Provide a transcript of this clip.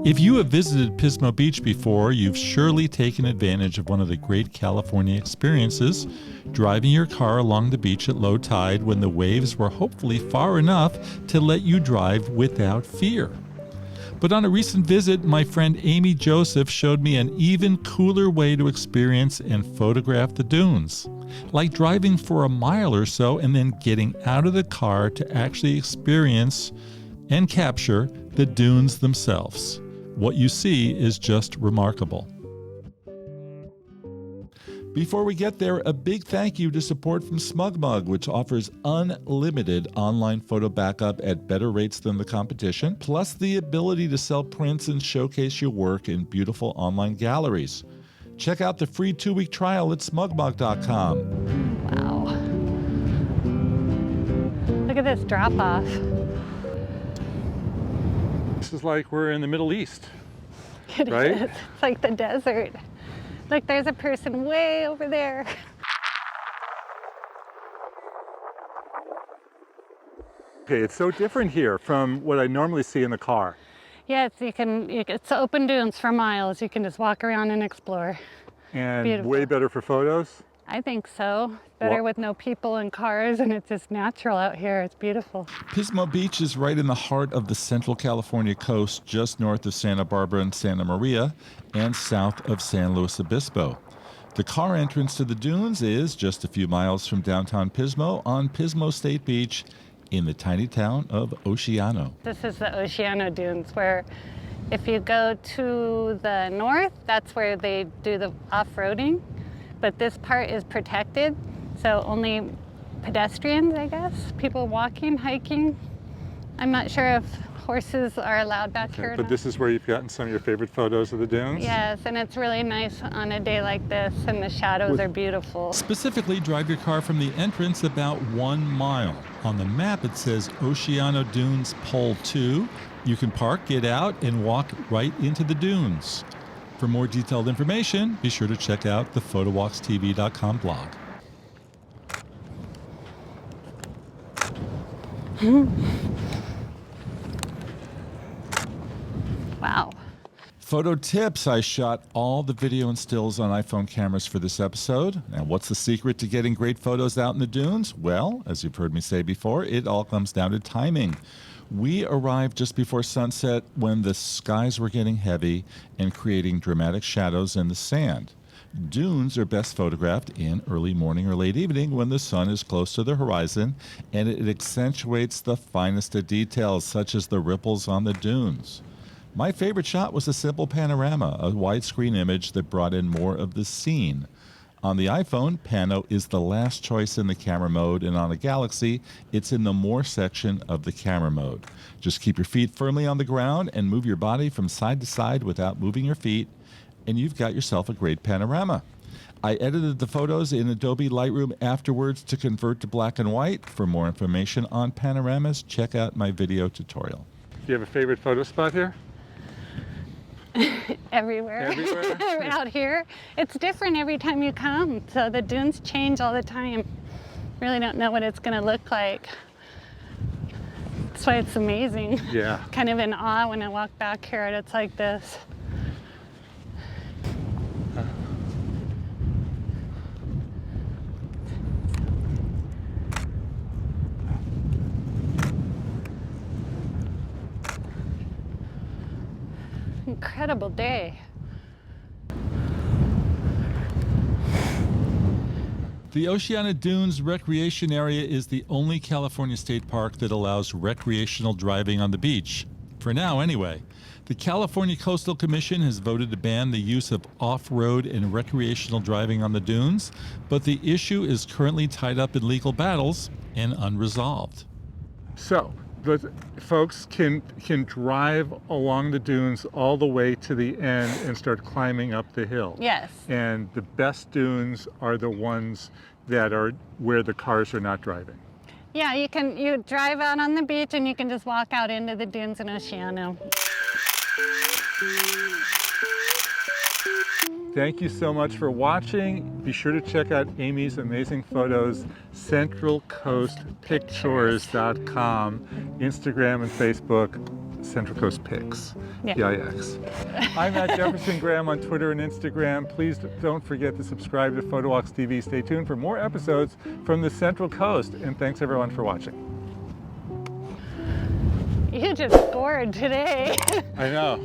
If you have visited Pismo Beach before, you've surely taken advantage of one of the great California experiences, driving your car along the beach at low tide when the waves were hopefully far enough to let you drive without fear. But on a recent visit, my friend Amy Joseph showed me an even cooler way to experience and photograph the dunes, like driving for a mile or so and then getting out of the car to actually experience and capture the dunes themselves. What you see is just remarkable. Before we get there, a big thank you to support from SmugMug, which offers unlimited online photo backup at better rates than the competition, plus the ability to sell prints and showcase your work in beautiful online galleries. Check out the free 2-week trial at smugmug.com. Wow. Look at this drop-off. This is like we're in the Middle East, It right? is. It's like the desert. Look, there's a person way over there. Okay, it's so different here from what I normally see in the car. Yes, it's open dunes for miles. You can just walk around and explore. And Beautiful. way better for photos. I think so. Better with no people and cars, and it's just natural out here. It's beautiful. Pismo Beach is right in the heart of the Central California coast, just north of Santa Barbara and Santa Maria, and south of San Luis Obispo. The car entrance to the dunes is just a few miles from downtown Pismo on Pismo State Beach in the tiny town of Oceano. This is the Oceano Dunes, where if you go to the north, that's where they do the off-roading. But this part is protected, so only pedestrians, I guess, people walking, hiking. I'm not sure if horses are allowed back here. But this is where you've gotten some of your favorite photos of the dunes? Yes, and it's really nice on a day like this, and the shadows are beautiful. Specifically, drive your car from the entrance about 1 mile. On the map, it says Oceano Dunes Pole 2. You can park, get out, and walk right into the dunes. For more detailed information, be sure to check out the PhotowalksTV.com blog. Wow. Photo tips. I shot all the video and stills on iPhone cameras for this episode. Now, what's the secret to getting great photos out in the dunes? Well, as you've heard me say before, it all comes down to timing. We arrived just before sunset when the skies were getting heavy and creating dramatic shadows in the sand. Dunes are best photographed in early morning or late evening when the sun is close to the horizon, and it accentuates the finest of details, such as the ripples on the dunes. My favorite shot was a simple panorama, a widescreen image that brought in more of the scene. On the iPhone, Pano is the last choice in the camera mode, and on a Galaxy, it's in the More section of the camera mode. Just keep your feet firmly on the ground and move your body from side to side without moving your feet, and you've got yourself a great panorama. I edited the photos in Adobe Lightroom afterwards to convert to black and white. For more information on panoramas, check out my video tutorial. Do you have a favorite photo spot here? Everywhere. Out here. It's different every time you come, so the dunes change all the time. Really don't know what it's going to look like. That's why it's amazing. Yeah. Kind of in awe when I walk back here and it's like this. Incredible day. The Oceano Dunes Recreation Area is the only California state park that allows recreational driving on the beach. For now, anyway. The California Coastal Commission has voted to ban the use of off-road and recreational driving on the dunes, but the issue is currently tied up in legal battles and unresolved. So, the folks can drive along the dunes all the way to the end and start climbing up the hill. Yes. And the best dunes are the ones that are where the cars are not driving. Yeah, you drive out on the beach and you can just walk out into the dunes in Oceano. Thank you so much for watching. Be sure to check out Amy's amazing photos, centralcoastpictures.com, Instagram and Facebook, Central Coast Pics, Yeah. PIX. I'm at Jefferson Graham on Twitter and Instagram. Please don't forget to subscribe to PhotowalksTV TV. Stay tuned for more episodes from the Central Coast. And thanks everyone for watching. You just scored today. I know.